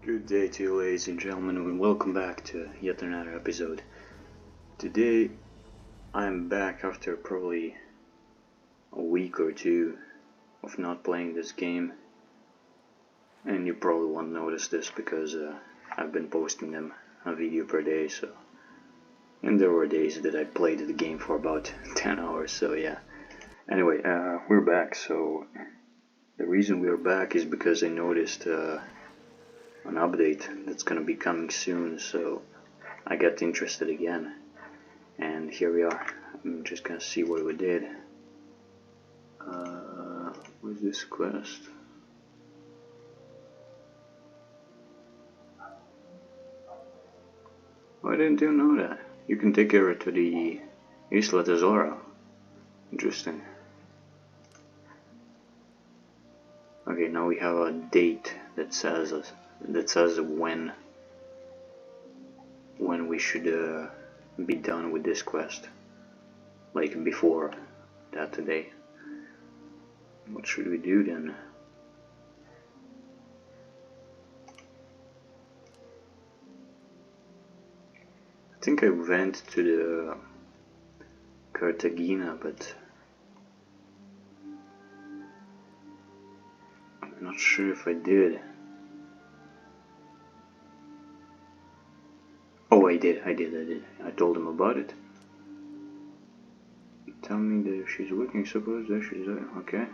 Good day to you, ladies and gentlemen, and welcome back to yet another episode. Today, I'm back after probably a week or two of not playing this game, and you probably won't notice this because I've been posting them a video per day, and there were days that I played the game for about 10 hours, so yeah. Anyway, we're back, so the reason we're back is because I noticed an update that's gonna be coming soon, so I got interested again, and here we are. I'm just gonna see what we did. What's this quest? Oh, I didn't even know that. You can take her to the Isla Tesoro. Interesting. Okay, now we have a date that says when we should be done with this quest, like before that today. What should we do then? I think I went to the Cartagena, but I'm not sure if I did. Oh, I did. I told him about it. Tell me that she's working, suppose that she's there. Okay.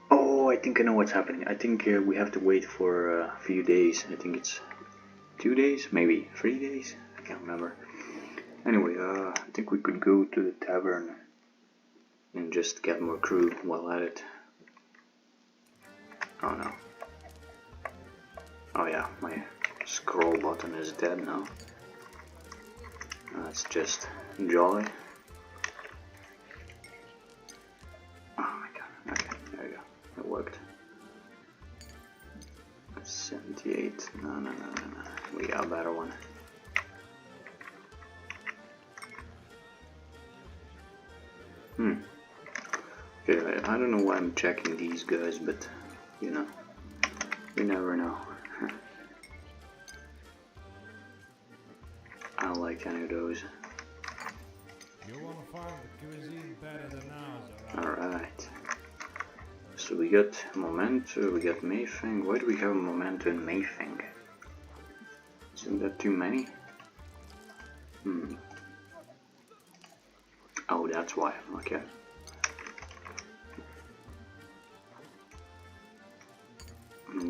Oh, I think I know what's happening. I think we have to wait for a few days. I think it's 2 days, maybe 3 days. I can't remember. Anyway, I think we could go to the tavern and just get more crew while at it. Oh no. Oh yeah, my scroll button is dead now. That's just jolly. Oh my god, okay, there you go. It worked. 78. No. We got a better one. Okay, I don't know why I'm checking these guys, but you know, you never know. I don't like any of those. You want to find the cuisine better than ours, Alright. So we got Memento, we got Mayfang. Why do we have Memento and Mayfang? Isn't that too many? Oh, that's why. Okay.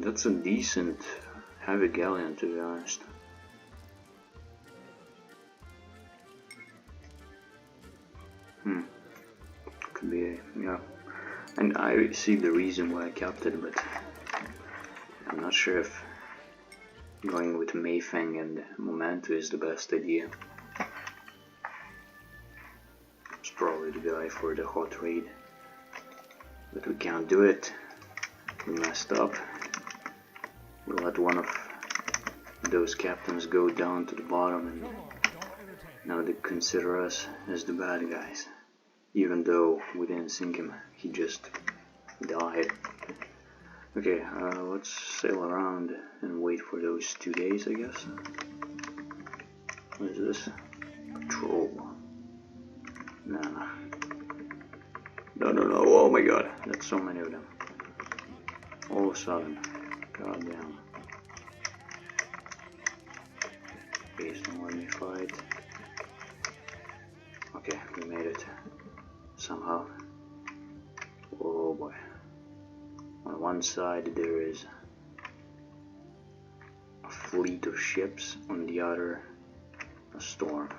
That's a decent heavy galleon, to be honest. Could be, yeah. And I see the reason why I kept it, but I'm not sure if going with Mayfang and Memento is the best idea. It's probably the guy for the hot raid, but we can't do it. We messed up. We let one of those captains go down to the bottom, and now they consider us as the bad guys. Even though we didn't sink him, he just died. Okay, let's sail around and wait for those 2 days, I guess. What is this? Patrol. No. Oh my god, that's so many of them. All of a sudden. Goddamn. Please don't let me fight. Okay, we made it. Somehow. Oh boy. On one side there is a fleet of ships, on the other a storm.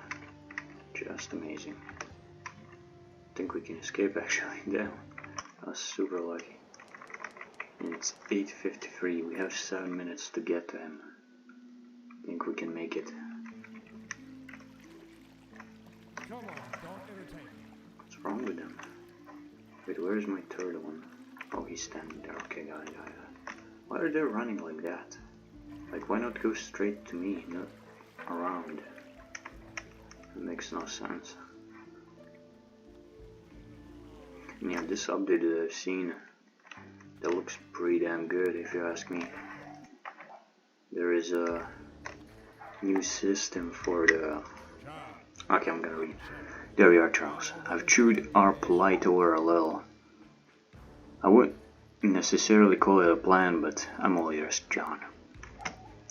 Just amazing. I think we can escape actually. Damn. I was super lucky. And it's 8:53. We have 7 minutes to get to him. I think we can make it. Come on, don't irritate me. What's wrong with him? Wait, where's my third one? Oh, he's standing there. Okay, got it. Why are they running like that? Like, why not go straight to me, not around? It makes no sense. And yeah, this update that I've seen, that looks pretty damn good if you ask me. there is a new system for the... Okay, I'm gonna read. There we are, Charles. I've chewed our plight over a little. I wouldn't necessarily call it a plan, but I'm all ears, John.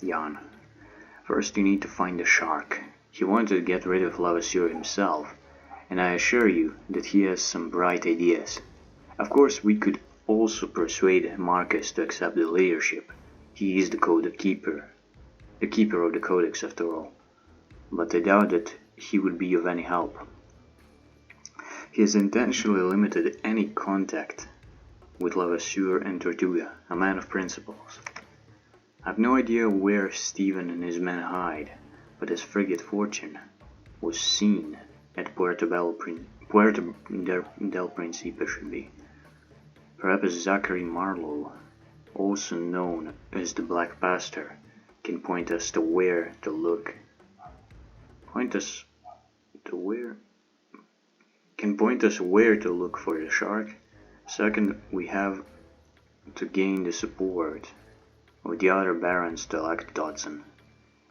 Jan. First you need to find the shark. He wanted to get rid of Levasseur himself, and I assure you that he has some bright ideas. Of course, we could also persuade Marcus to accept the leadership. He is the keeper of the Codex after all. But I doubt that he would be of any help. He has intentionally limited any contact with Levasseur and Tortuga, a man of principles. I have no idea where Stephen and his men hide, but his frigate Fortune was seen at Puerto del Principe should be. Perhaps Zachary Marlowe, also known as the Black Pastor, can point us to where to look. Can point us where to look for the shark. Second, we have to gain the support of the other barons to elect Dodson.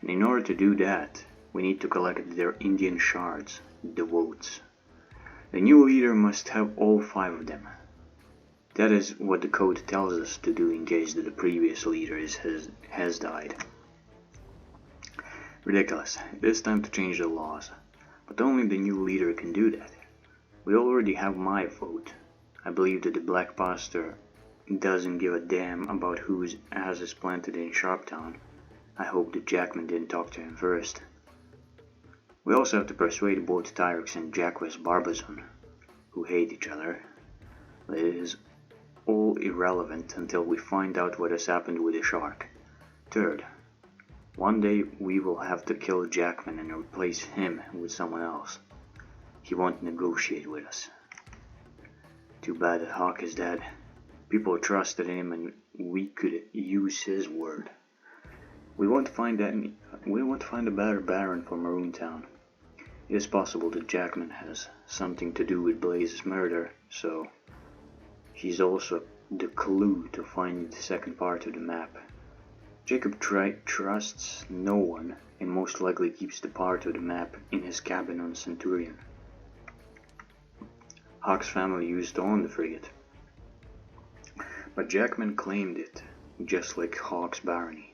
And in order to do that, we need to collect their Indian shards, the votes. The new leader must have all 5 of them. That is what the code tells us to do in case that the previous leader has died. Ridiculous. It is time to change the laws. But only the new leader can do that. We already have my vote. I believe that the Black Pastor doesn't give a damn about whose ass is planted in Sharptown. I hope that Jackman didn't talk to him first. We also have to persuade both Tyrix and Jacques Barbazon, who hate each other. It is all irrelevant until we find out what has happened with the shark. Third, one day we will have to kill Jackman and replace him with someone else. He won't negotiate with us. Too bad that Hawk is dead. People trusted him and we could use his word. We won't find a better baron for Maroontown. It is possible that Jackman has something to do with Blaze's murder, so he's also the clue to finding the second part of the map. Jacob trusts no one and most likely keeps the part of the map in his cabin on Centurion. Hawk's family used to own the frigate, but Jackman claimed it, just like Hawk's barony.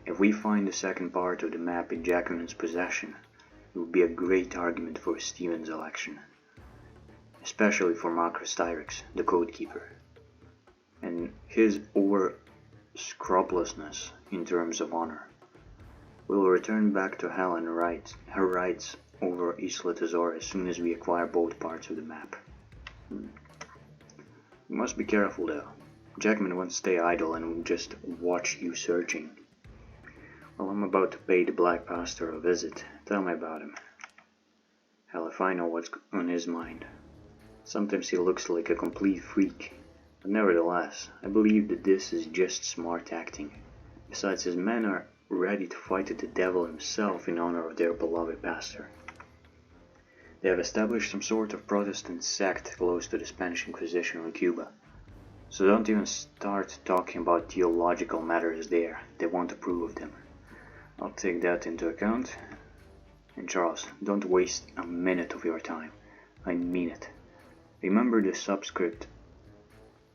If we find the second part of the map in Jackman's possession, it would be a great argument for Stephen's election, especially for Marcus Tyrix, the Codekeeper, and his over-scrupulousness in terms of honor. We will return back to Helen her rights over Isla Tesoro as soon as we acquire both parts of the map. We must be careful though. Jackman won't stay idle and just watch you searching. Well, I'm about to pay the Black Pastor a visit. Tell me about him. Hell, if I know what's on his mind. Sometimes he looks like a complete freak, but nevertheless, I believe that this is just smart acting. Besides, his men are ready to fight the devil himself in honor of their beloved pastor. They have established some sort of Protestant sect close to the Spanish Inquisition in Cuba. So don't even start talking about theological matters there. They won't approve of them. I'll take that into account. And Charles, don't waste a minute of your time. I mean it. Remember the subscript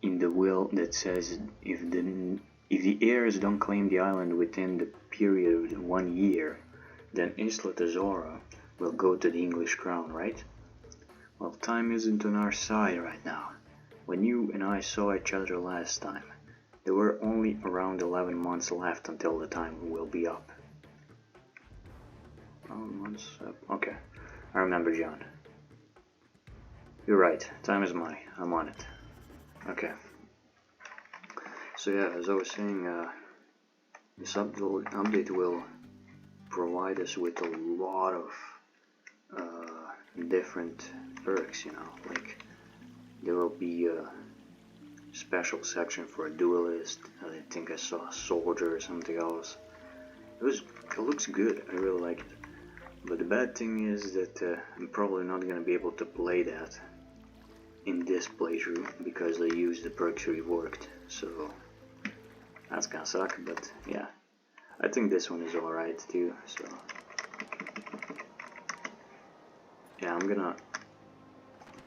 in the will that says if the heirs don't claim the island within the period of 1 year, then Isla Tesoro will go to the English crown, right? Well, time isn't on our side right now. When you and I saw each other last time, there were only around 11 months left until the time will be up. Months up. Okay, I remember, John. You're right, time is money. I'm on it. Okay. So yeah, as I was saying, this update will provide us with a lot of different perks, like there will be a special section for a duelist. I think I saw a soldier or something else. It looks good, I really like it. But the bad thing is that I'm probably not going to be able to play that in this playthrough because I used the perks reworked, so that's gonna suck, but yeah. I think this one is alright too, so yeah, I'm gonna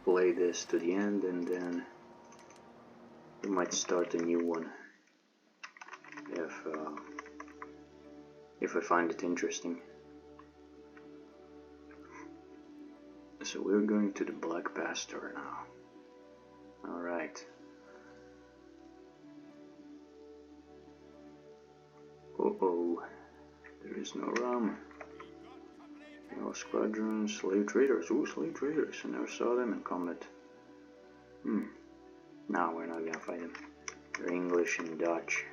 play this to the end and then we might start a new one if I find it interesting. So we're going to the Black Pastor now. Alright. Uh-oh. There is no rum. No squadrons, slave traders. Ooh, slave traders. I never saw them in combat. No, we're not gonna fight them. They're English and Dutch.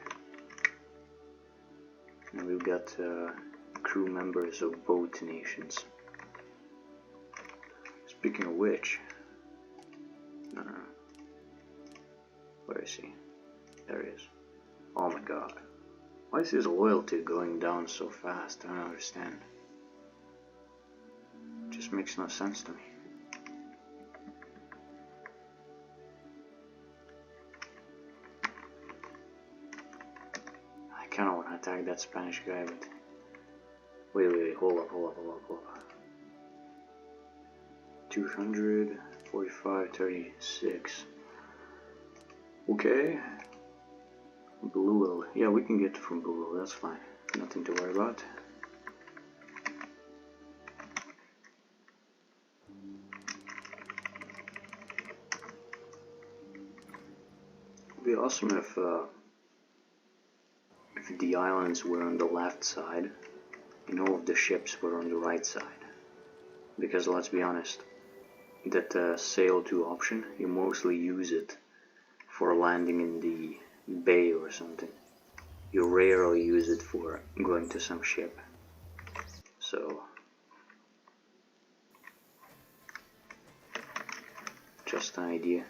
And we've got crew members of both nations. Speaking of which, where is he? There he is. Oh my god. Why is his loyalty going down so fast? I don't understand. It just makes no sense to me. I kinda wanna attack that Spanish guy, but wait, hold up. 200, 45, 36. Okay. Blue, yeah, we can get from Blue, that's fine. Nothing to worry about. It'd be awesome if the islands were on the left side and all of the ships were on the right side. Because let's be honest, that sail to option, you mostly use it for landing in the bay or something. You rarely use it for going to some ship. So just an idea.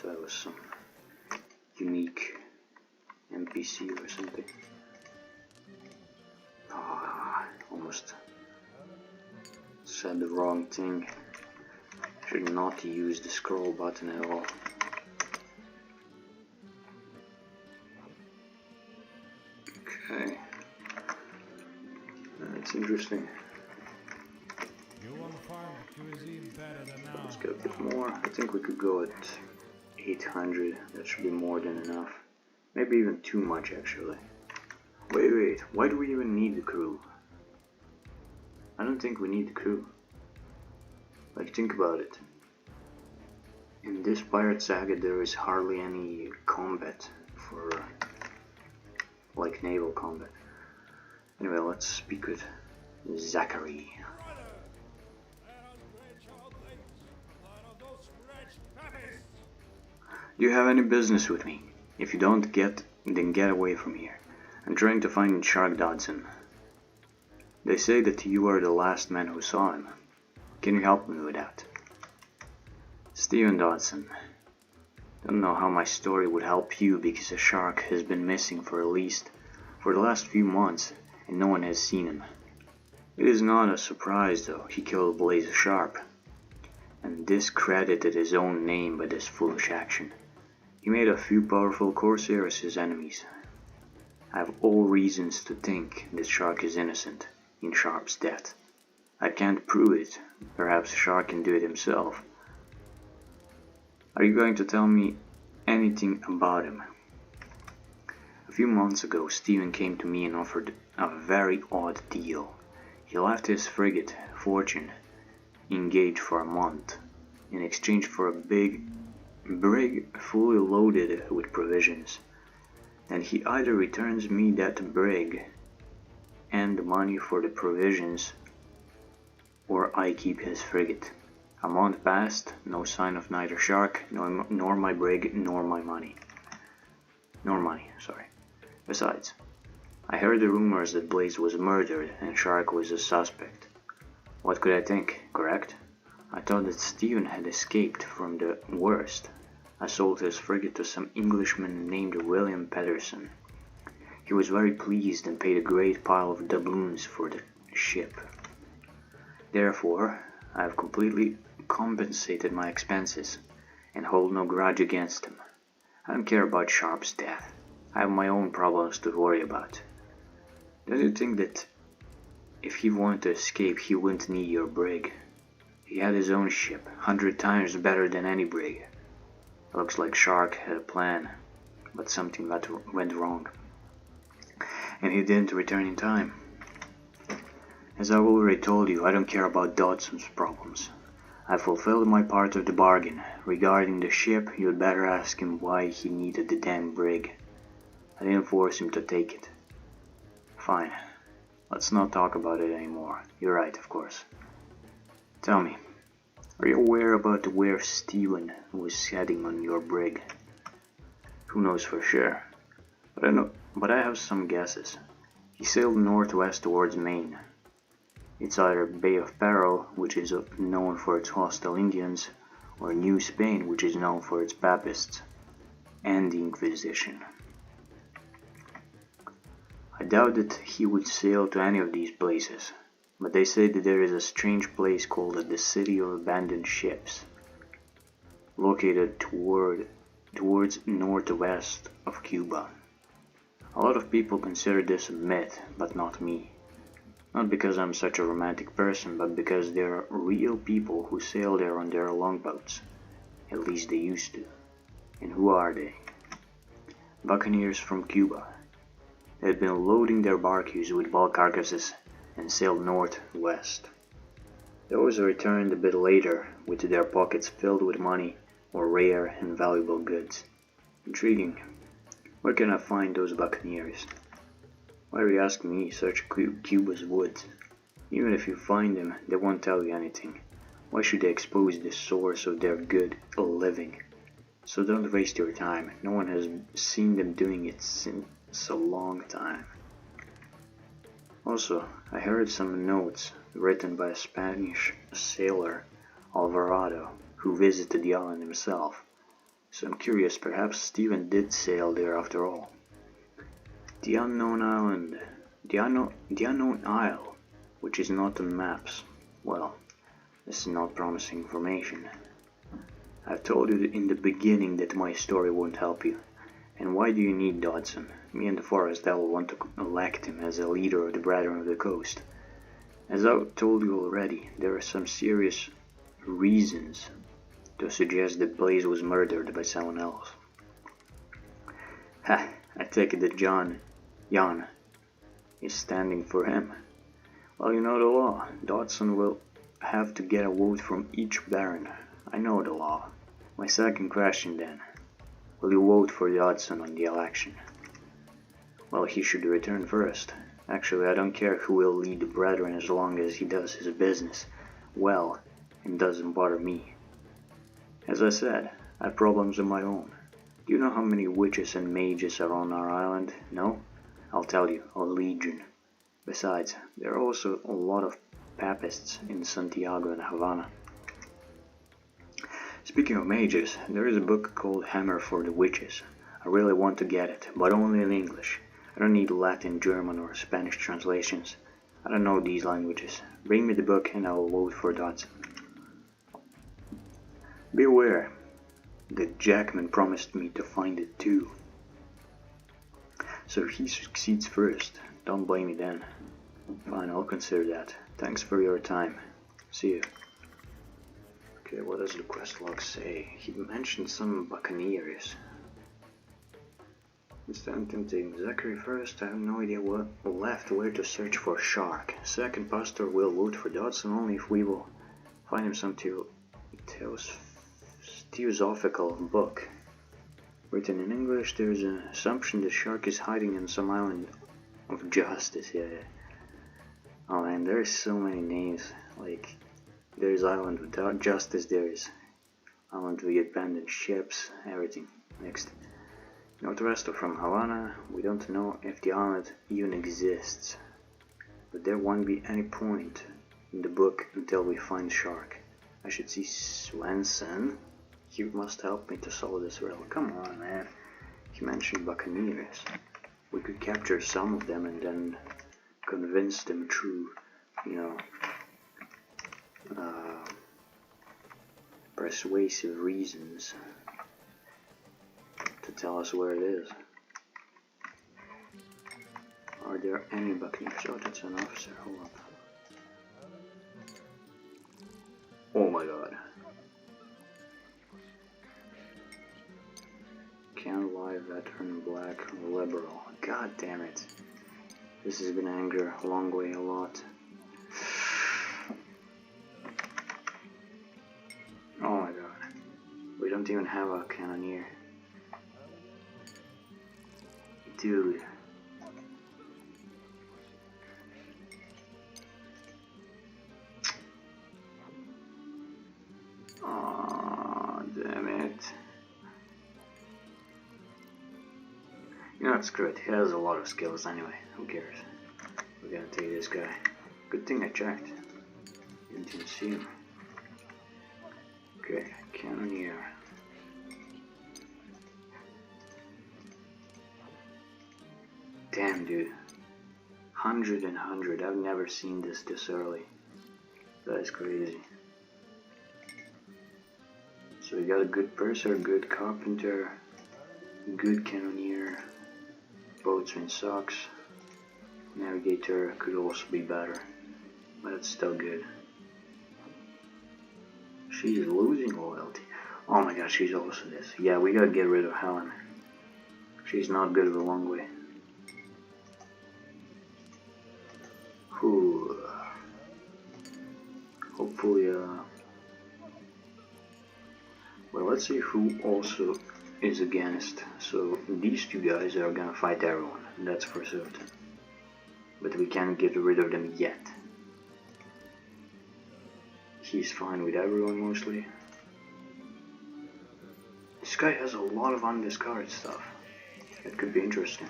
That was some unique NPC or something. Almost said the wrong thing. Should not use the scroll button at all. Okay, that's interesting. Let's get a bit more. I think we could go at 800. That should be more than enough. Maybe even too much actually. Wait, why do we even need the crew? I don't think we need the crew. Like, think about it. In this pirate saga there is hardly any combat for like naval combat. Anyway, let's speak with Zachary. Do you have any business with me? If you don't then get away from here. I'm trying to find Shark Dodson. They say that you are the last man who saw him. Can you help me with that? Stephen Dodson. Don't know how my story would help you because a shark has been missing for the last few months and no one has seen him. It is not a surprise though, he killed Blaze Sharp and discredited his own name by this foolish action. He made a few powerful corsairs his enemies. I have all reasons to think that Shark is innocent in Sharp's death. I can't prove it, perhaps Shark can do it himself. Are you going to tell me anything about him? A few months ago, Stephen came to me and offered a very odd deal. He left his frigate, Fortune, engaged for a month, in exchange for a big brig fully loaded with provisions. And he either returns me that brig and the money for the provisions, or I keep his frigate. A month passed, no sign of neither Shark, nor my brig, nor my money. Besides, I heard the rumors that Blaze was murdered and Shark was a suspect. What could I think, correct? I thought that Stephen had escaped from the worst. I sold his frigate to some Englishman named William Pedersen. He was very pleased and paid a great pile of doubloons for the ship. Therefore, I have completely compensated my expenses and hold no grudge against him. I don't care about Sharp's death. I have my own problems to worry about. Don't you think that if he wanted to escape, he wouldn't need your brig? He had his own ship, 100 times better than any brig. Looks like Shark had a plan, but something went wrong, and he didn't return in time. As I've already told you, I don't care about Dodson's problems. I fulfilled my part of the bargain. Regarding the ship, you'd better ask him why he needed the damn brig. I didn't force him to take it. Fine. Let's not talk about it anymore. You're right, of course. Tell me, are you aware about where Steven was heading on your brig? Who knows for sure? But I have some guesses. He sailed northwest towards Maine. It's either Bay of Peril, which is known for its hostile Indians, or New Spain, which is known for its Papists and the Inquisition. I doubt that he would sail to any of these places, but they say that there is a strange place called the City of Abandoned Ships, located towards northwest of Cuba. A lot of people consider this a myth, but not me. Not because I'm such a romantic person, but because there are real people who sail there on their longboats. At least they used to. And who are they? Buccaneers from Cuba. They had been loading their barques with bulk carcasses and sailed northwest. They always returned a bit later with their pockets filled with money or rare and valuable goods. Intriguing. Where can I find those buccaneers? Why are you asking me, such Cuba's woods? Even if you find them, they won't tell you anything. Why should they expose the source of their good living? So don't waste your time. No one has seen them doing it since a long time. Also, I heard some notes written by a Spanish sailor, Alvarado, who visited the island himself. So I'm curious, perhaps Stephen did sail there after all. The unknown island, the unknown isle, which is not on maps. Well, this is not promising information. I've told you in the beginning that my story won't help you. And why do you need Dodson? Me and the Forest Devil want to elect him as a leader of the Brethren of the Coast. As I've told you already, there are some serious reasons to suggest that Blaze was murdered by someone else. Ha! I take it that Jan is standing for him. Well, you know the law. Dodson will have to get a vote from each Baron. I know the law. My second question then. Will you vote for Dodson on the election? Well, he should return first. Actually, I don't care who will lead the Brethren as long as he does his business well and doesn't bother me. As I said, I have problems of my own. Do you know how many witches and mages are on our island? No? I'll tell you, a legion. Besides, there are also a lot of Papists in Santiago and Havana. Speaking of mages, there is a book called Hammer for the Witches. I really want to get it, but only in English. I don't need Latin, German, or Spanish translations. I don't know these languages. Bring me the book and I will vote for Dodson. Be aware that Jackman promised me to find it too. So if he succeeds first, don't blame me then. Fine, I'll consider that. Thanks for your time. See you. Okay, what does the quest log say? He mentioned some buccaneers. Instead of tempting Zachary first, I have no idea what left where to search for Shark. Second, Pastor will vote for Dodson only if we will find him some theosophical book. Written in English, there is an assumption that Shark is hiding in some island of justice. Yeah. Oh man, there's so many names. Like, there's island without justice, there's island with abandoned ships, everything. Next. Northwest from Havana, we don't know if the island even exists. But there won't be any point in the book until we find Shark. I should see Swenson. He must help me to solve this riddle. Come on, man. He mentioned buccaneers. We could capture some of them and then convince them through, persuasive reasons to tell us where it is. Are there any buccaneers? Oh, that's an officer. Hold on. Oh my god. Can't lie, veteran, black, liberal. God damn it. This is gonna anger a long way a lot. Oh my god. We don't even have a cannoneer. Dude. Oh, damn it. You know, screw it. He has a lot of skills anyway. Who cares? We're gonna take this guy. Good thing I checked. Didn't even see him. Okay, cannoneer. Damn, dude. 100 and 100. I've never seen this early. That is crazy. So we got a good purser, good carpenter, good cannoneer, boatswain sucks. Navigator could also be better, but it's still good. She's losing loyalty. Oh my gosh, she's also this. Yeah, we gotta get rid of Helen. She's not good the long way. Whew. Hopefully, well, let's see who also is against. So these two guys are gonna fight everyone, that's for certain. But we can't get rid of them yet. He's fine with everyone mostly. This guy has a lot of undiscarded stuff. It could be interesting.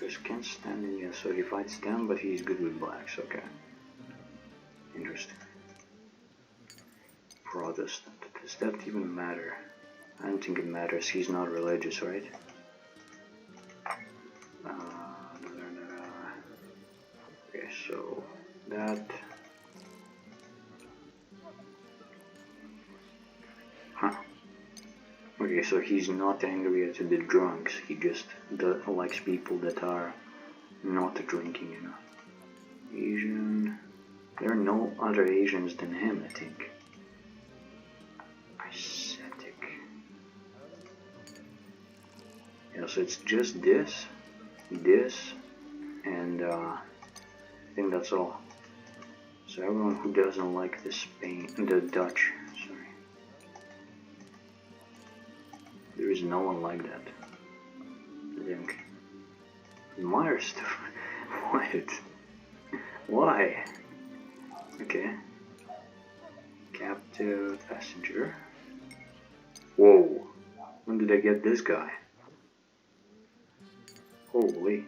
This can't stand in, yeah, so he fights them, but he's good with blacks, okay. Interesting. Protestant. Does that even matter? I don't think it matters. He's not religious, right? Okay, so that. Huh. Okay, so he's not angry at the drunks. He just likes people that are not drinking, you know. Asian. There are no other Asians than him, I think. Ascetic. Yeah, so it's just this, and I think that's all. So everyone who doesn't like the Dutch, sorry. There is no one like that, I think. Myers, what? Why? Okay. Captive passenger. Whoa. When did I get this guy? Holy.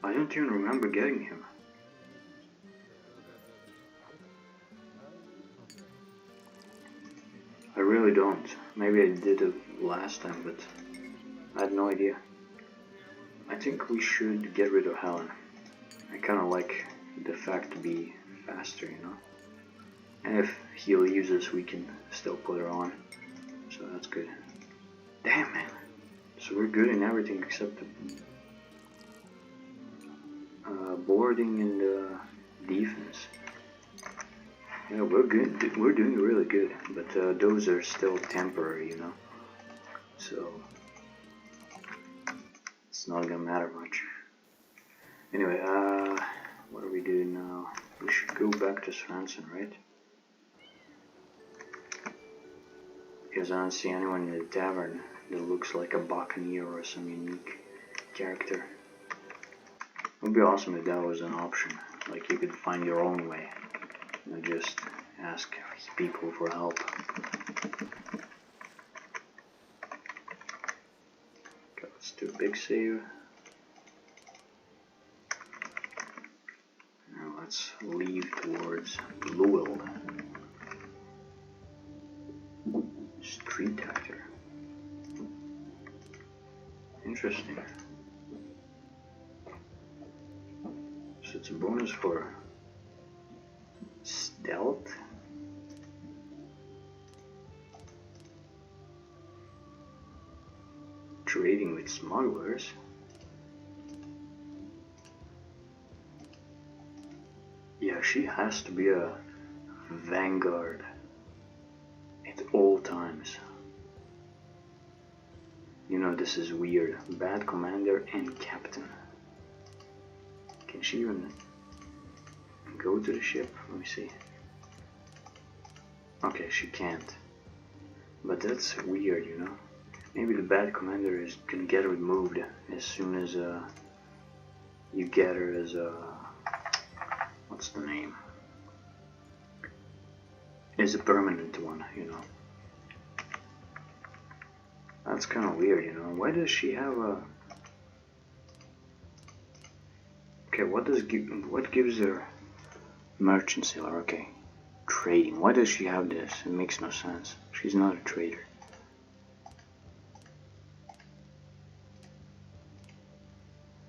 I don't even remember getting him. I really don't. Maybe I did it last time, but I had no idea. I think we should get rid of Helen. I kinda like the fact to be faster, you know? And if he leaves us, we can still put her on. So that's good. Damn, man. So we're good in everything except the boarding and defense. Yeah, we're good. We're doing really good. But those are still temporary, you know? So it's not gonna matter much. Anyway, what are we doing now? We should go back to Swanson, right? Because I don't see anyone in the tavern that looks like a buccaneer or some unique character. It would be awesome if that was an option. Like you could find your own way. You know, just ask people for help. Okay, let's do a big save. Now let's leave towards Louisville. Street actor. Interesting. So it's a bonus for stealth. Trading with smugglers? Yeah, she has to be a vanguard at all times. You know, this is weird. Bad commander and captain. Can she even go to the ship? Let me see. Okay, she can't. But that's weird, you know. Maybe the bad commander is gonna get removed as soon as you get her as a what's the name? As a permanent one, you know. That's kind of weird, you know. Why does she have a? Okay, what gives her merchant sailor? Okay, trading. Why does she have this? It makes no sense. She's not a trader.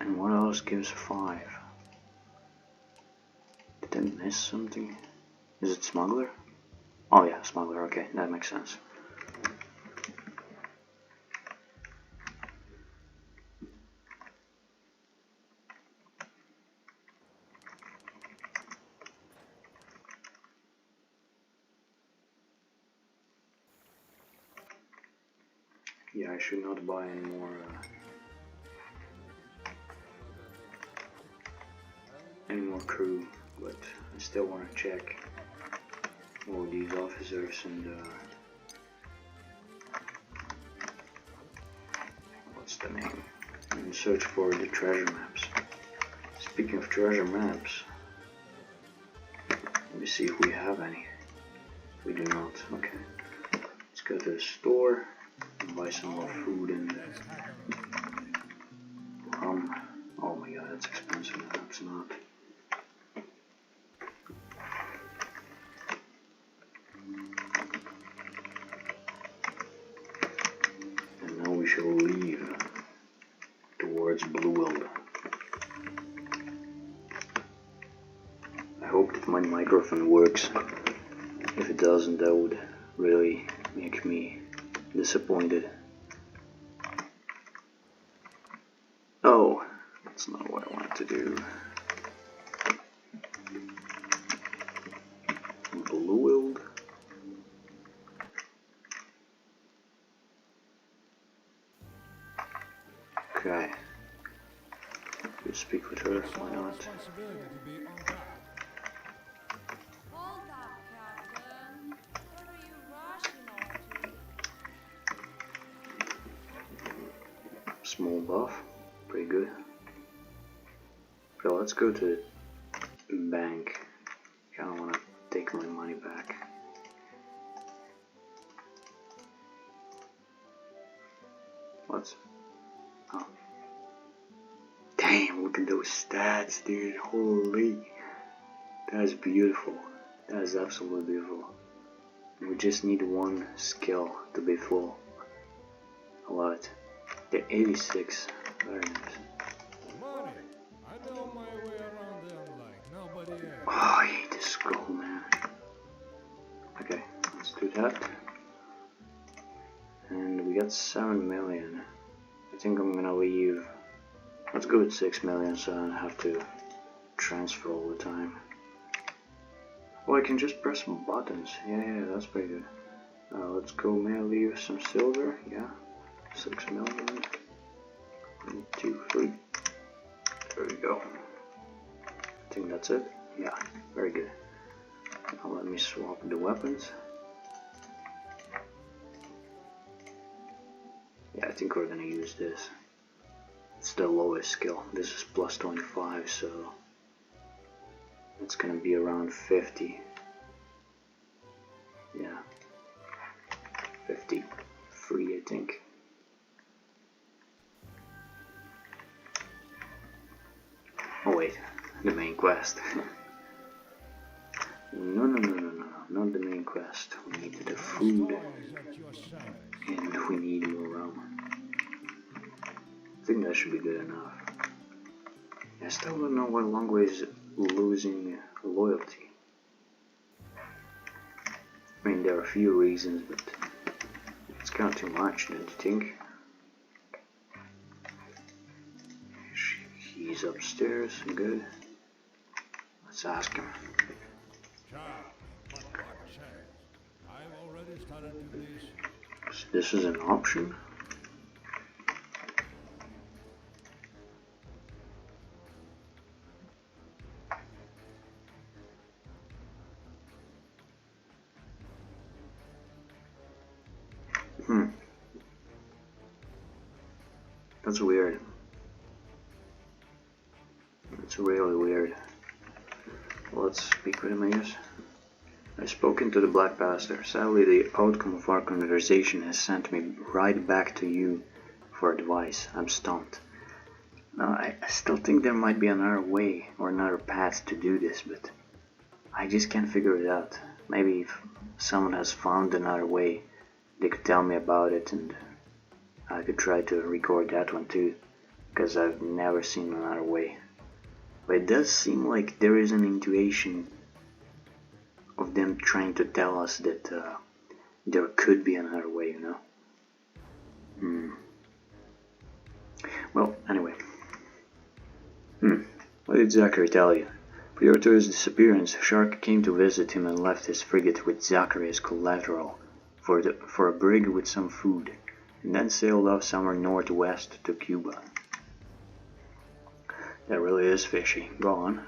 And what else gives 5? Did I miss something? Is it smuggler? Oh yeah, smuggler. Okay, that makes sense. Yeah, I should not buy any more crew, but I still want to check all these officers and what's the name? And search for the treasure maps. Speaking of treasure maps, let me see if we have any. We do not. Okay, let's go to the store and buy some more food and oh my god, that's expensive. That's not. And now we shall leave towards Blue World. I hope that my microphone works. If it doesn't, that would really make me disappointed. Oh, that's not what I wanted to do. Blue World. Okay. We'll speak with her, why not? Hold up, Captain. Where are you rushing off to? Small buff. Pretty good. Okay, let's go to the bank. I don't want to take my money back. What's... Oh. Damn, look at those stats, dude. Holy. That is beautiful. That is absolutely beautiful. We just need one skill to be full. I love it. The 86. Very nice. Money. I know my way around them like nobody else. Oh, I hate this scroll, man. Okay, let's do that. And we got 7 million. I think I'm gonna leave. Let's go with 6 million so I don't have to transfer all the time. Well, I can just press some buttons. Yeah, that's pretty good. Let's go, may I leave some silver? Yeah. 6 million. 1, 2, 3. There we go. I think that's it. Yeah, very good. Now let me swap the weapons. Yeah, I think we're gonna use this. It's the lowest skill. This is plus 25, so it's gonna be around 50. Yeah, 53, I think. Oh wait, the main quest. No, not the main quest. We need the food, and we need more rum. I think that should be good enough. I still don't know why Longway is losing loyalty. I mean, there are a few reasons, but it's kind of too much, don't you think? He's upstairs. Good. Let's ask him. Child, but what chance? I've already started to miss you. So this is an option? That's weird. That's really weird. Let's speak with him, I guess. I've spoken to the Black Pastor. Sadly, the outcome of our conversation has sent me right back to you for advice. I'm stumped. Now, I still think there might be another way or another path to do this, but I just can't figure it out. Maybe if someone has found another way, they could tell me about it, and I could try to record that one too, because I've never seen another way. But it does seem like there is an intuition of them trying to tell us that there could be another way, you know? Well, anyway. What did Zachary tell you? Prior to his disappearance, Shark came to visit him and left his frigate with Zachary as collateral for a brig with some food, and then sailed off somewhere northwest to Cuba. That really is fishy. Go on.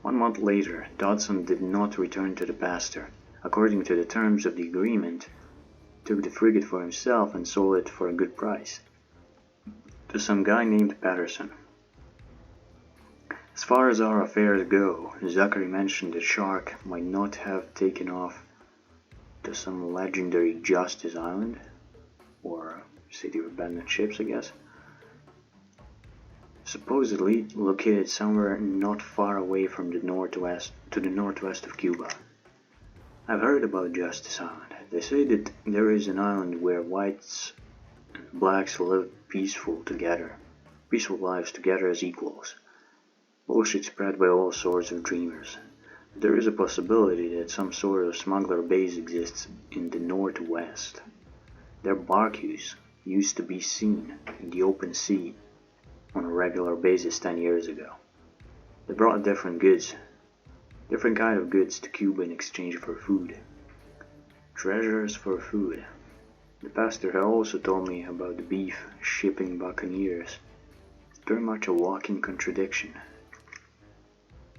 1 month later, Dodson did not return to the pastor. According to the terms of the agreement, took the frigate for himself and sold it for a good price to some guy named Patterson. As far as our affairs go, Zachary mentioned that Shark might not have taken off to some legendary Justice Island, or City of Abandoned Ships, I guess, supposedly located somewhere not far away from the northwest of Cuba. I've heard about Justice Island. They say that there is an island where whites and blacks live peaceful lives together as equals. Bullshit spread by all sorts of dreamers. There is a possibility that some sort of smuggler base exists in the northwest. Their barques used to be seen in the open sea on a regular basis 10 years ago. They brought different kind of goods to Cuba in exchange for food. Treasures for food. The pastor had also told me about the beef shipping buccaneers. It's very much a walking contradiction.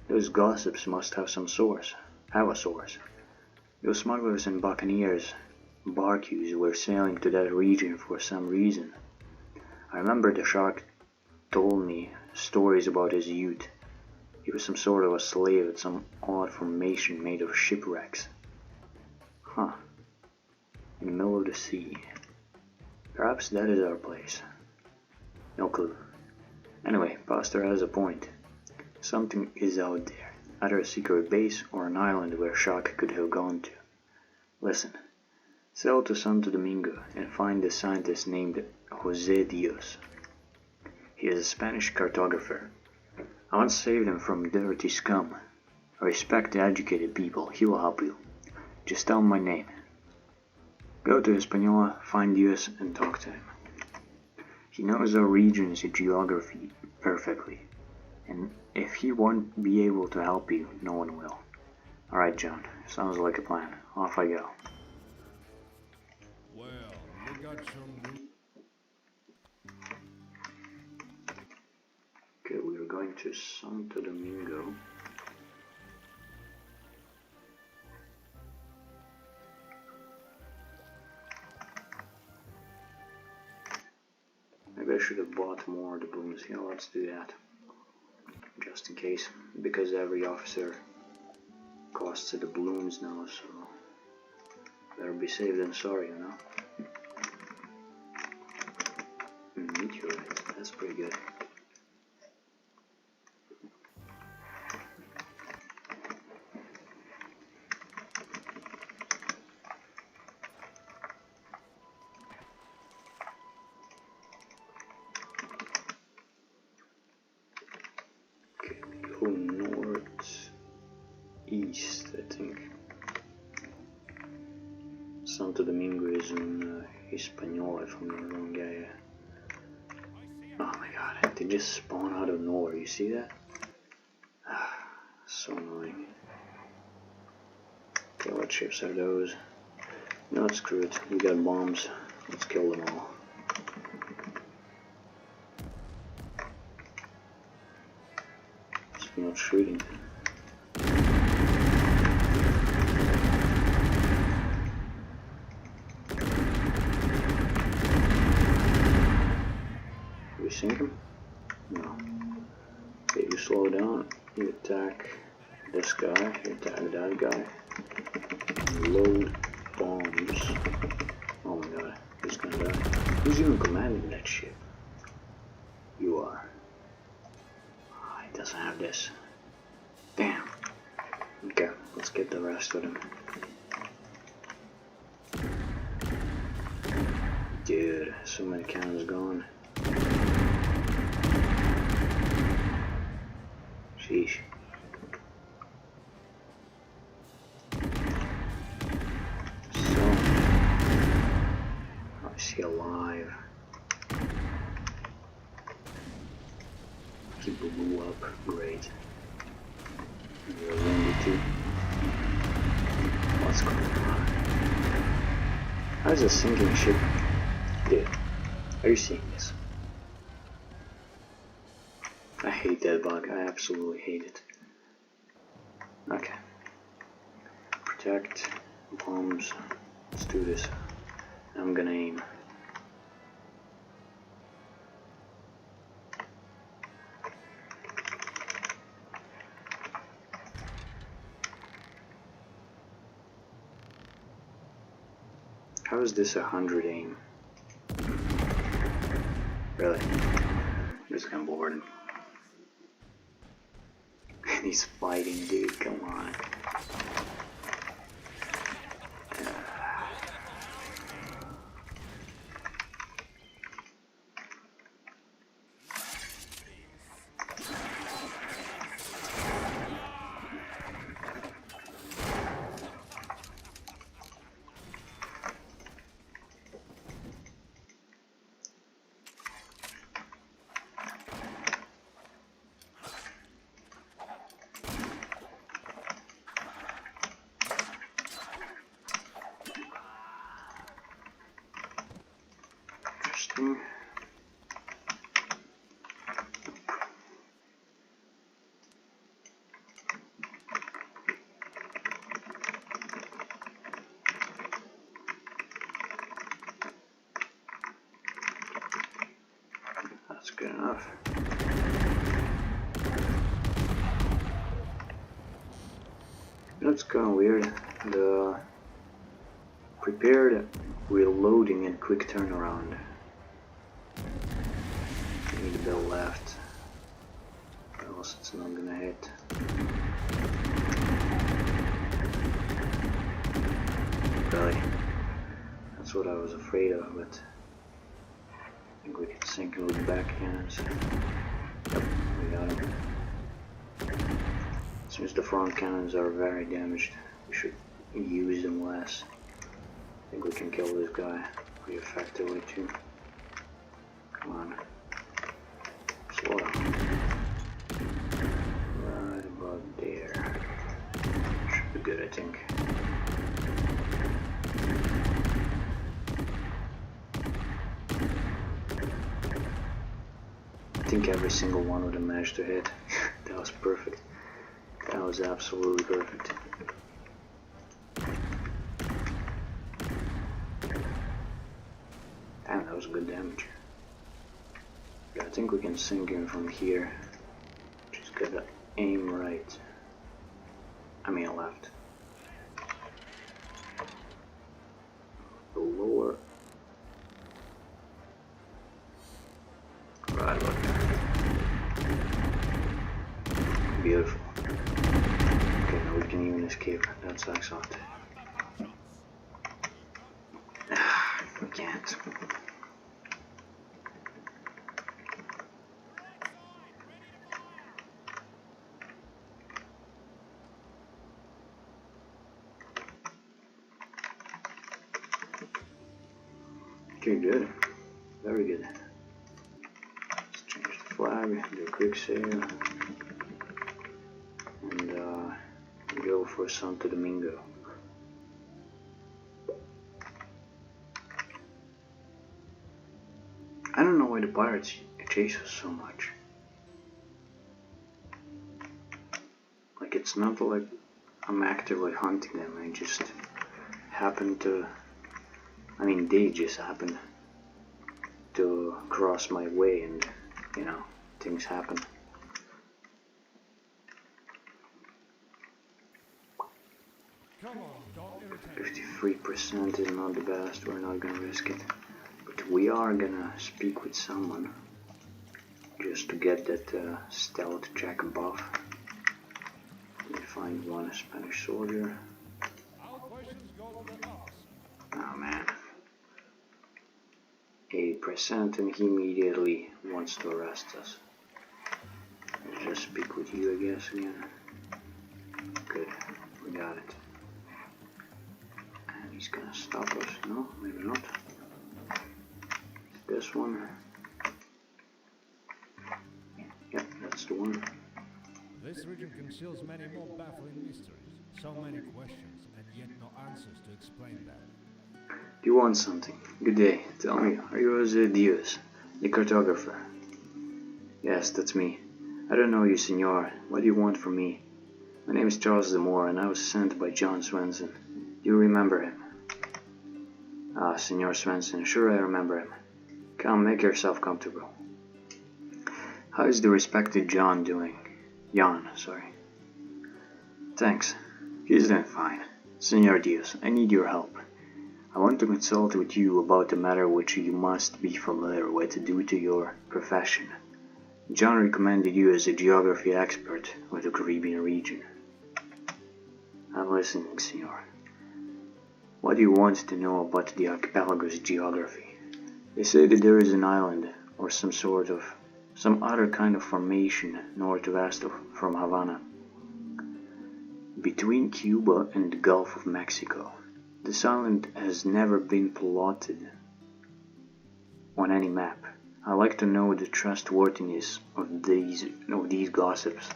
Those gossips must have a source. Those smugglers and buccaneers' barques were sailing to that region for some reason. I remember the Shark told me stories about his youth. He was some sort of a slave at some odd formation made of shipwrecks. In the middle of the sea. Perhaps that is our place. No clue. Anyway, Pastor has a point. Something is out there. Either a secret base or an island where Shark could have gone to. Listen. Sail to Santo Domingo and find a scientist named Jose Dios. He is a Spanish cartographer. I once saved him from dirty scum. I respect educated people. He will help you. Just tell him my name. Go to Hispaniola, find Dios, and talk to him. He knows our region's geography perfectly, and if he won't be able to help you, no one will. Alright, John. Sounds like a plan. Off I go. Well, we got some new... Okay, we are going to Santo Domingo. Maybe I should have bought more doubloons. Yeah, let's do that. Just in case. Because every officer costs a doubloons now, so better be safe than sorry, you know? Meteorite, that's pretty good. Go north east, I think. Santo Domingo is in Hispaniola, if I'm not wrong. Yeah. Oh my god. They just spawn out of nowhere, you see that? So annoying. Okay, what ships are those? No, screw it. We got bombs. Let's kill them all. It's not shooting. We sink him? No. Okay, you slow down. You attack this guy. You attack that guy. Load bombs. Oh my god, he's gonna die. Who's even commanding that ship? You are. Oh, he doesn't have this. Damn. Okay, let's get the rest of them. Dude, so many cannons gone. Sheesh. So, is he alive? Keep the blue up, great. You're wounded too. What's going on? How's a sinking ship? Dude, are you seeing this? I hate that bug, I absolutely hate it. Okay. Protect, bombs, let's do this. I'm gonna aim. How is this 100 aim? Really? I'm just gonna board him. He's fighting, dude, come on. Interesting. That's good enough. That's kind of weird. The prepared reloading and quick turnaround. Need a bit left, or else it's not gonna hit. Really? That's what I was afraid of, but I think we can sink him with the back cannons. Yep, we got him. Since the front cannons are very damaged, we should use them less. I think we can kill this guy pretty effectively too. Come on. Slow down. Right about there. Should be good, I think. I think every single one of them managed to hit. That was perfect. That was absolutely perfect. Damn, that was good damage. Yeah, I think we can sink him from here. Just gotta aim right. I mean left. The lower. Right about there. Beautiful. Okay, now we can even escape. That's excellent. We can't. Okay, good. Very good. Let's change the flag, do a quick save, and go for Santo Domingo. I don't know why the pirates chase us so much. Like, it's not like I'm actively hunting them, I just happen to, they just happen to cross my way and, things happen. Come on, don't irritate. 53% is not the best, we're not gonna risk it. But we are gonna speak with someone just to get that stealth check buff. We find one Spanish soldier. All questions go to the boss. Oh man. 80% and he immediately wants to arrest us. Let's just speak with you, I guess, again. Good, we got it. And he's gonna stop us. No, maybe not. This one. Yep, that's the one. This region conceals many more baffling mysteries. So many questions, and yet no answers to explain them. Do you want something? Good day. Tell me, are you Dios, the cartographer? Yes, that's me. I don't know you, senor. What do you want from me? My name is Charles de Moore, and I was sent by John Swenson. Do you remember him? Ah, Senor Swenson, sure I remember him. Come, make yourself comfortable. How is the respected John doing? Jan, sorry. Thanks. He's doing fine. Senor Dios, I need your help. I want to consult with you about a matter which you must be familiar with due to your profession. John recommended you as a geography expert of the Caribbean region. I'm listening, senor. What do you want to know about the archipelago's geography? They say that there is an island, or some other kind of formation northwest from Havana, between Cuba and the Gulf of Mexico. This island has never been plotted on any map. I like to know the trustworthiness of these gossips.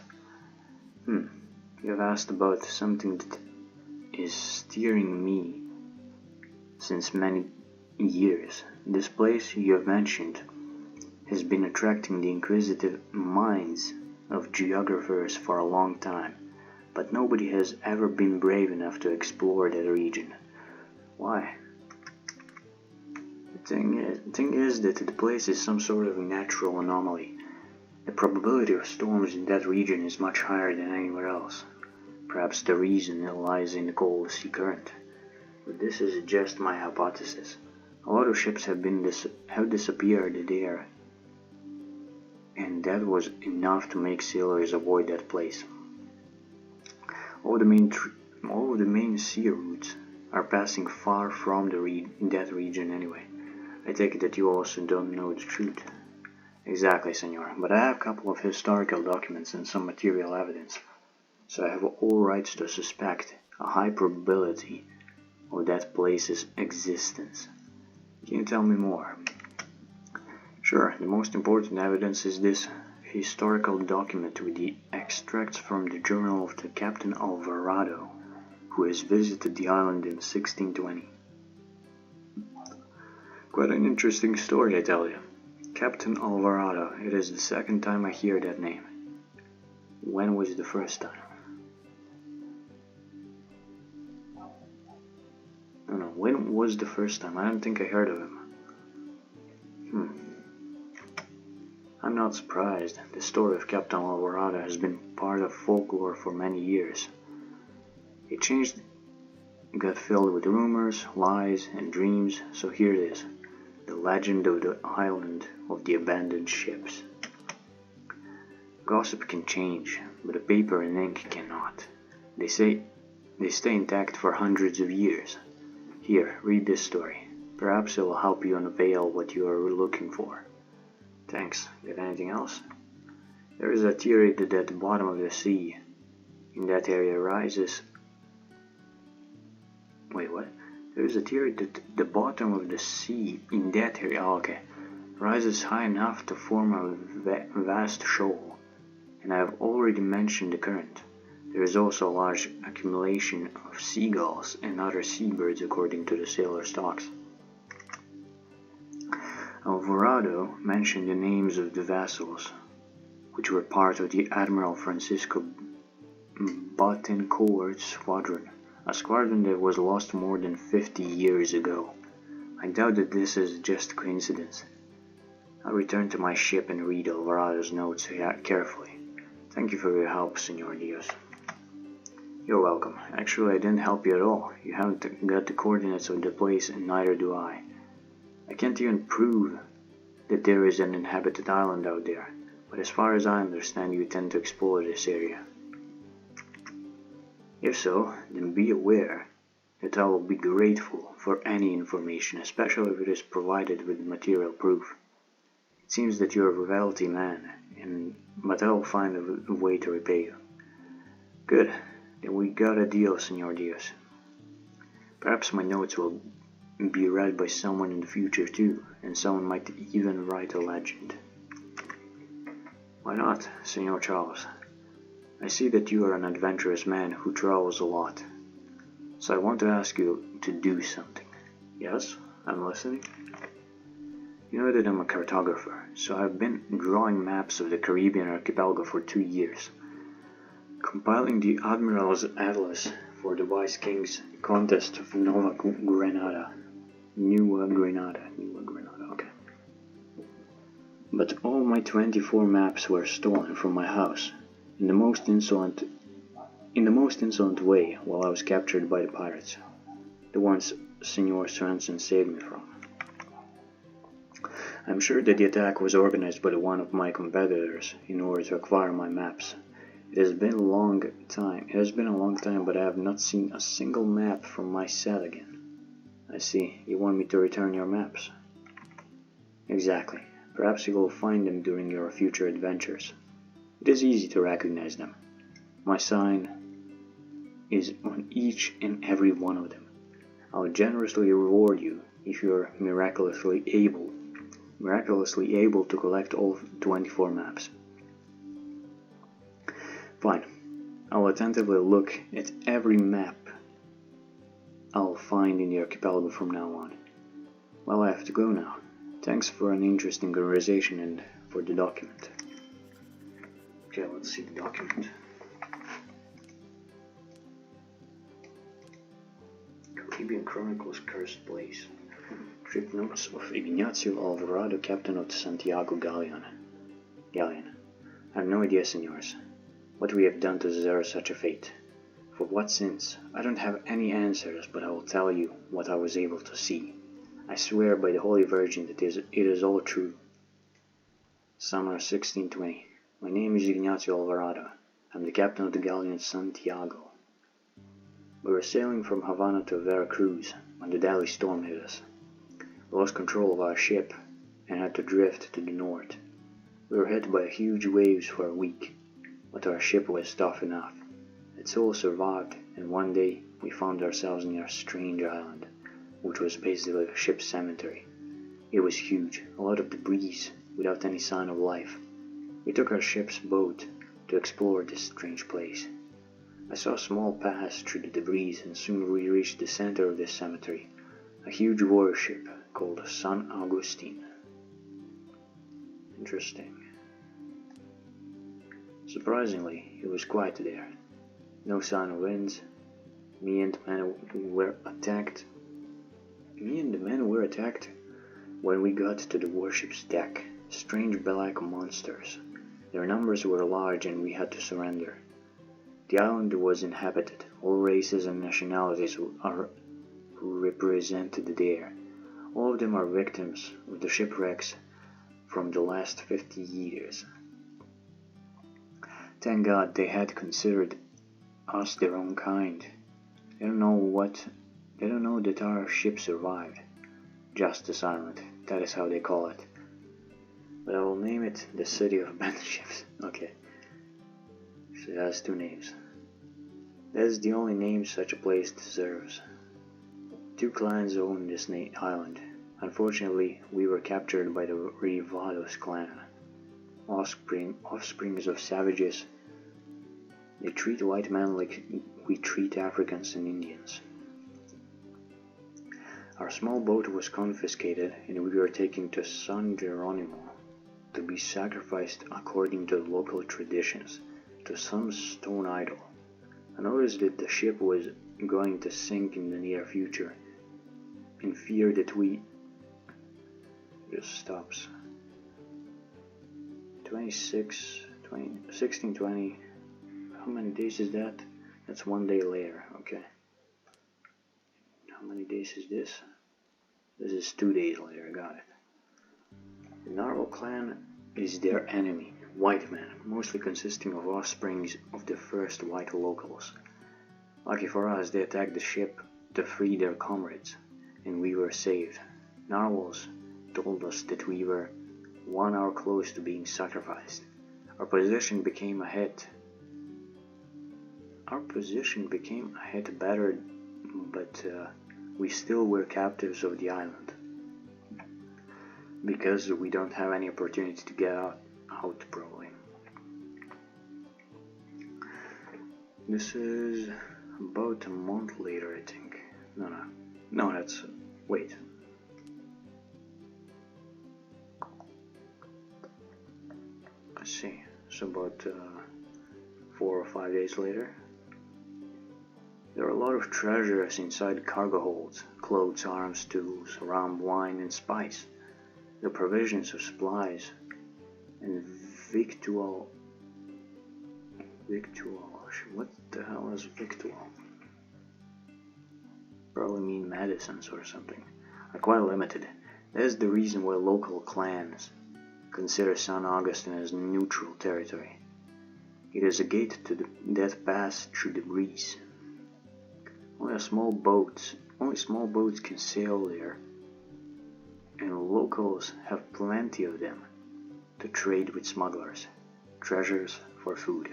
You have asked about something that is steering me since many years. This place you have mentioned has been attracting the inquisitive minds of geographers for a long time, but nobody has ever been brave enough to explore that region. Why? The thing is that the place is some sort of a natural anomaly. The probability of storms in that region is much higher than anywhere else. Perhaps the reason lies in the cold sea current. But this is just my hypothesis. A lot of ships have disappeared there, and that was enough to make sailors avoid that place. All the main sea routes are passing far from that region anyway. I take it that you also don't know the truth. Exactly, senor, but I have a couple of historical documents and some material evidence, so I have all rights to suspect a high probability of that place's existence. Can you tell me more? Sure, the most important evidence is this historical document with the extracts from the journal of the Captain Alvarado, who has visited the island in 1620. Quite an interesting story, I tell you. Captain Alvarado, it is the second time I hear that name. When was the first time? No, when was the first time? I don't think I heard of him. I'm not surprised. The story of Captain Alvarado has been part of folklore for many years. It got filled with rumors, lies, and dreams, so here it is. The legend of the island of the abandoned ships. Gossip can change, but the paper and ink cannot. They stay intact for hundreds of years. Here, read this story. Perhaps it will help you unveil what you are looking for. Thanks. Got anything else? There is a theory that at the bottom of the sea in that area rises... Wait, what? There is a theory that the bottom of the sea in that area... Oh, okay. rises high enough to form a vast shoal, and I have already mentioned the current. There is also a large accumulation of seagulls and other seabirds according to the sailor's talks. Alvarado mentioned the names of the vessels, which were part of the Admiral Francisco Batencourt's squadron, a squadron that was lost more than 50 years ago. I doubt that this is just coincidence. I'll return to my ship and read Alvarado's notes carefully. Thank you for your help, Senor Dios. You're welcome. Actually, I didn't help you at all. You haven't got the coordinates of the place, and neither do I. I can't even prove that there is an inhabited island out there, but as far as I understand, you tend to explore this area. If so, then be aware that I will be grateful for any information, especially if it is provided with material proof. It seems that you're a wealthy man, but I will find a way to repay you. Good, then we got a deal, Senor Diaz. Perhaps my notes will be read by someone in the future too, and someone might even write a legend. Why not, Senor Charles? I see that you are an adventurous man who travels a lot, so I want to ask you to do something. Yes, I'm listening. You know that I'm a cartographer, so I've been drawing maps of the Caribbean archipelago for 2 years, compiling the Admiral's Atlas for the Wise King's contest of Nueva Granada, okay. But all my 24 maps were stolen from my house in the most insolent way while I was captured by the pirates, the ones Senor Swanson saved me from. I'm sure that the attack was organized by one of my competitors in order to acquire my maps. It has been a long time, but I have not seen a single map from my set again. I see. You want me to return your maps? Exactly. Perhaps you will find them during your future adventures. It is easy to recognize them. My sign is on each and every one of them. I will generously reward you if you are miraculously able to collect all 24 maps. Fine. I will attentively look at every map I'll find in the archipelago from now on. Well, I have to go now. Thanks for an interesting conversation and for the document. Okay, let's see the document. Caribbean Chronicles Cursed Place. Trip notes of Ignacio Alvarado, captain of the Santiago Galleon. I have no idea, senors, what we have done to deserve such a fate. For what sins? I don't have any answers, but I will tell you what I was able to see. I swear by the Holy Virgin that it is all true. Summer 1620. My name is Ignacio Alvarado. I'm the captain of the galleon Santiago. We were sailing from Havana to Veracruz when the deadly storm hit us. We lost control of our ship and had to drift to the north. We were hit by huge waves for a week, but our ship was tough enough. Its hull survived, and one day we found ourselves near a strange island, which was basically a ship's cemetery. It was huge, a lot of debris, without any sign of life. We took our ship's boat to explore this strange place. I saw a small pass through the debris, and soon we reached the center of this cemetery, a huge warship called San Agustin. Interesting. Surprisingly, it was quiet there. No sign of winds. Me and the men were attacked when we got to the warship's deck. Strange black monsters. Their numbers were large and we had to surrender. The island was inhabited. All races and nationalities are represented there. All of them are victims of the shipwrecks from the last 50 years. Thank God they had considered us their own kind. They don't know that our ship survived. Justice Island, that is how they call it. But I will name it the City of Bent Ships. Okay. So it has 2 names. That is the only name such a place deserves. 2 clans own this island. Unfortunately, we were captured by the Rivados clan, offsprings of savages. They treat white men like we treat Africans and Indians. Our small boat was confiscated and we were taken to San Geronimo to be sacrificed according to local traditions to some stone idol. I noticed that the ship was going to sink in the near future, in fear that we... Just stops. 1620. How many days is that? That's 1 day later, okay. How many days is this? This is 2 days later, got it. The Narwhal clan is their enemy, white men, mostly consisting of offsprings of the first white locals. Lucky for us, they attacked the ship to free their comrades, and we were saved. Narwhals told us that we were 1 hour close to being sacrificed. Our position became a hit battered, but we still were captives of the island. Because we don't have any opportunity to get out probably. This is about a month later, I think. No, that's... wait. Let's see. It's about 4 or 5 days later. There are a lot of treasures inside cargo holds: clothes, arms, tools, rum, wine, and spice. The provisions of supplies and victual. What the hell is victual? Probably mean medicines or something. Are quite limited. That is the reason why local clans consider St. Augustine as neutral territory. It is a gate to that pass through the breeze. Only small boats can sail there, and locals have plenty of them to trade with smugglers. Treasures for food.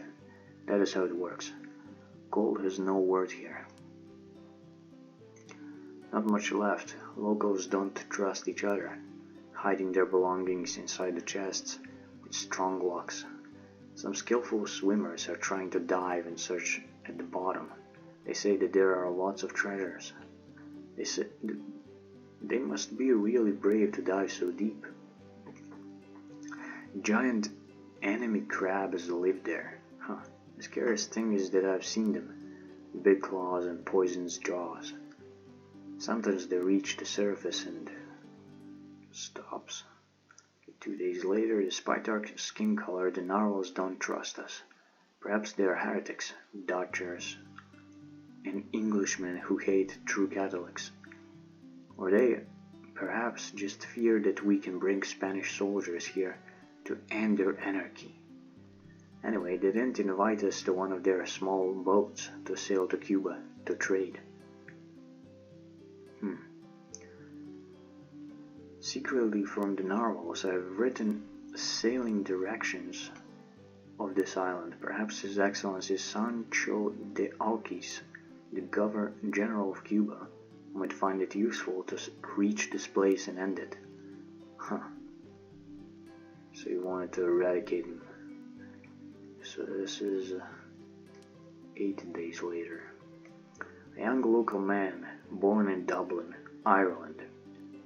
That is how it works. Gold has no worth here. Not much left. Locals don't trust each other, hiding their belongings inside the chests with strong locks. Some skillful swimmers are trying to dive and search at the bottom. They say that there are lots of treasures. They must be really brave to dive so deep. Giant enemy crabs live there. The scariest thing is that I've seen them. Big claws and poisonous jaws. Sometimes they reach the surface and... stops. 2 days later, despite our skin color, the narwhals don't trust us. Perhaps they are heretics, Dutchers, and Englishmen who hate true Catholics. Or they perhaps just fear that we can bring Spanish soldiers here to end their anarchy. Anyway, they didn't invite us to one of their small boats to sail to Cuba to trade. Secretly from the narwhals, I've written sailing directions of this island. Perhaps His Excellency Sancho de Alquis, the General of Cuba, might find it useful to reach this place and end it. So he wanted to eradicate him. So this is 8 days later. A young local man, born in Dublin, Ireland,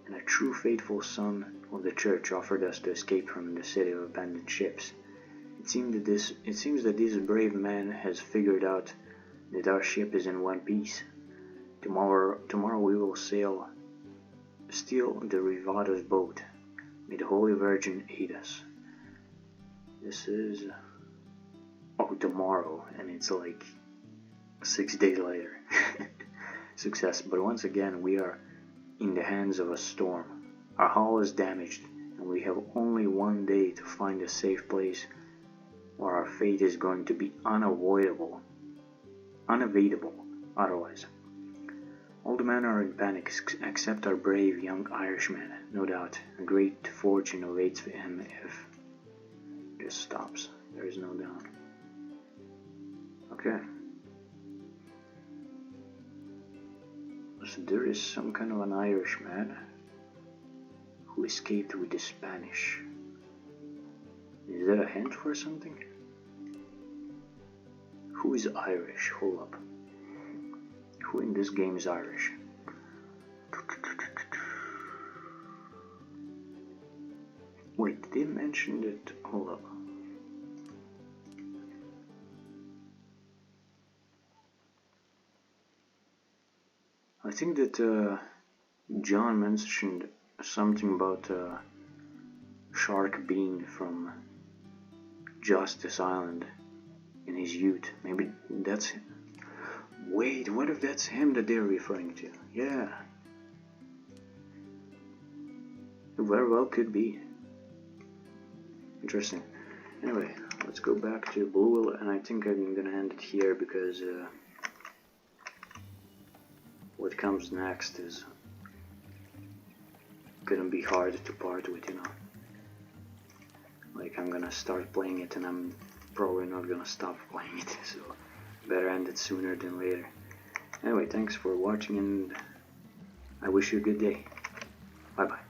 and a true faithful son of the church, offered us to escape from the city of abandoned ships. It seems that this brave man has figured out that our ship is in one piece. Tomorrow we will steal the Rivados boat. May the Holy Virgin aid us. This is... tomorrow, and it's like 6 days later. Success, but once again we are in the hands of a storm. Our hull is damaged, and we have only 1 day to find a safe place, or our fate is going to be unavoidable otherwise. All the men are in panic except our brave young Irishman. No doubt a great fortune awaits for him if... Just stops. There is no doubt. Okay. So there is some kind of an Irishman escaped with the Spanish. Is that a hint for something? Who is Irish? Hold up. Who in this game is Irish? Wait, did they mention that? Hold up. I think that John mentioned something about Shark Bean from Justice Island in his youth. Maybe that's him. Wait, what if that's him that they're referring to? Yeah. It very well could be. Interesting. Anyway, let's go back to Blue, and I think I'm gonna end it here because what comes next is gonna be hard to part with, you know. Like, I'm gonna start playing it and I'm probably not gonna stop playing it, so better end it sooner than later. Anyway, thanks for watching and I wish you a good day. Bye bye.